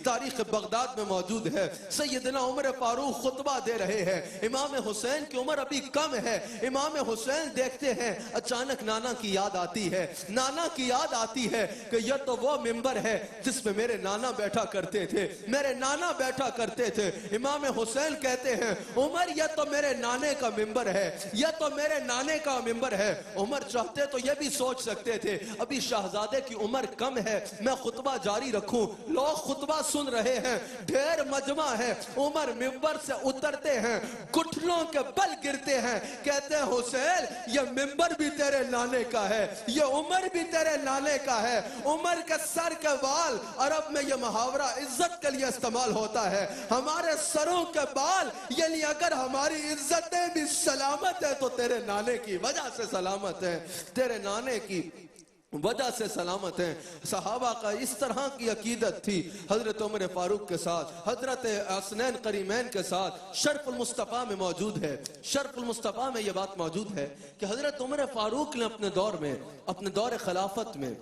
तारीख बगदाद में मौजूद है। सैयदना उमर फारूक खुतबा दे रहे हैं। इमाम हुसैन की उम्र अभी कम है। इमाम हुसैन देखते हैं, अचानक नाना की याद आती है। नाना की याद आती है कि यह तो वो मिंबर है जिसमें मेरे नाना बैठा करते थे, मेरे नाना बैठा करते थे। इमाम हुसैन कहते हैं, उमर यह तो मेरे नाने का मिंबर है, यह तो मेरे नाने का मिंबर है। उमर चाहते तो यह भी सोच सकते थे, अभी शहजादे की उम्र कम है, मैं खुतबा जारी रखूं। लोग खुतबा सुन रहे हैं, ढेर मजमा है। उमर मिंबर से उतरते हैं, घुटनों के बल गिरते हैं, कहते हैं हुसैन यह मिंबर भी तेरे नाने का है, यह उमर भी तेरे नाने का है। उमर के सर के बाल, अरब में यह मुहावरा इज्जत के लिए इस्तेमाल होता है, हमारे सरों के बाल, यानी अगर हमारी इज्जतें भी सलामत है तो तेरे नाने की वजह से सलामत है, तेरे नाने की वजह से सलामत है। सहाबा का इस तरह की अकीदत थी। हजरत उमर फारूक के साथ, हजरत हसनैन करीमैन के साथ शर्फुल मुस्तफ़ा में मौजूद है। शर्फुल मुस्तफ़ा में यह बात मौजूद है कि हजरत उमर फारूक ने अपने दौर में, अपने दौर खिलाफत में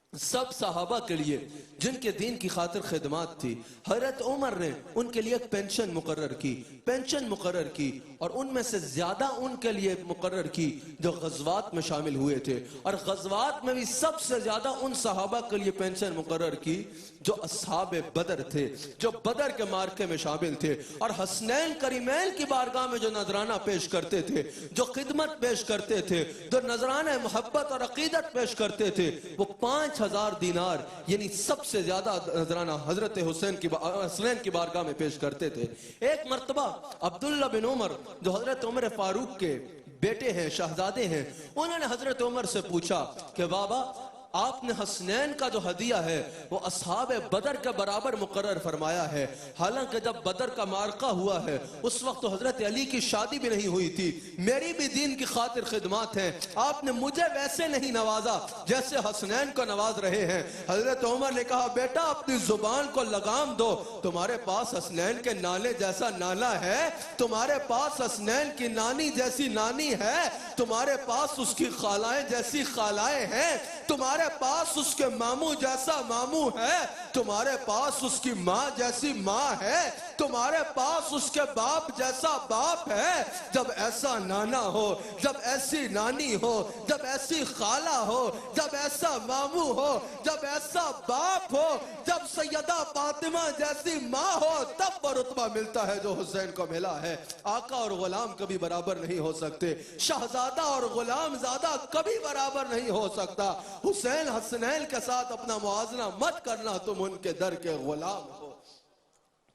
सब सहाबा के लिए जिनके दीन की खातिर खिदमत थी, हजरत उमर ने उनके लिए एक पेंशन मुकर्रर की, पेंशन मुकर्रर की, और उनमें से ज्यादा उनके लिए मुकर्रर की जो गज़वात में शामिल हुए थे, और गज़वात में भी सबसे ज्यादा उन सहाबा के लिए पेंशन मुकर्रर की जो अस्हाबे बदर थे, जो बदर के मार्के में शामिल थे। और हसनैन करीमैन की बारगाह में जो नजराना पेश करते थे, जो खिदमत पेश करते थे, जो नजराना मोहब्बत और अकीदत पेश करते थे, वो 5000 दीनार यानी सबसे ज्यादा नजराना हजरत हसनैन की बारगाह में पेश करते थे। एक मर्तबा अब्दुल्ला बिन उमर जो हजरत उमर फारूक के बेटे हैं, शहजादे हैं, उन्होंने हजरत उमर से पूछा कि बाबा आपने हसनैन का जो हदिया है वो अस्हाब बदर के बराबर मुकर्रर फरमाया है, हालांकि जब बदर का मार्का हुआ है उस वक्त तो हजरत अली की शादी भी नहीं हुई थी, मेरी भी दीन की खातिर खिदमत है, आपने मुझे वैसे नहीं नवाजा जैसे हसनैन को नवाज रहे हैं। हजरत उमर ने कहा, बेटा अपनी जुबान को लगाम दो, तुम्हारे पास हसनैन के नाने जैसा नाना है, तुम्हारे पास हसनैन की नानी जैसी नानी है, तुम्हारे पास उसकी खालाएं जैसी खालाएं हैं, तुम्हारे पास उसके मामू जैसा मामू है, तुम्हारे पास उसकी माँ जैसी माँ है, तुम्हारे पास उसके बाप जैसा बाप है। जब ऐसा नाना हो, जब ऐसी नानी हो, जब ऐसी खाला हो, जब ऐसा मामू हो, जब ऐसा बाप हो, जब सैयदा फातिमा जैसी माँ हो, तब वो रुतबा मिलता है जो हुसैन को मिला है। आका और गुलाम कभी बराबर नहीं हो सकते, शहजादा और गुलाम ज़ादा कभी बराबर नहीं हो सकता। हुसैन हसनैन के साथ अपना मुआवजा मत करना, तुम उनके दर के गुलाम हो,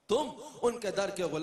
तुम उनके दर के गुलाम।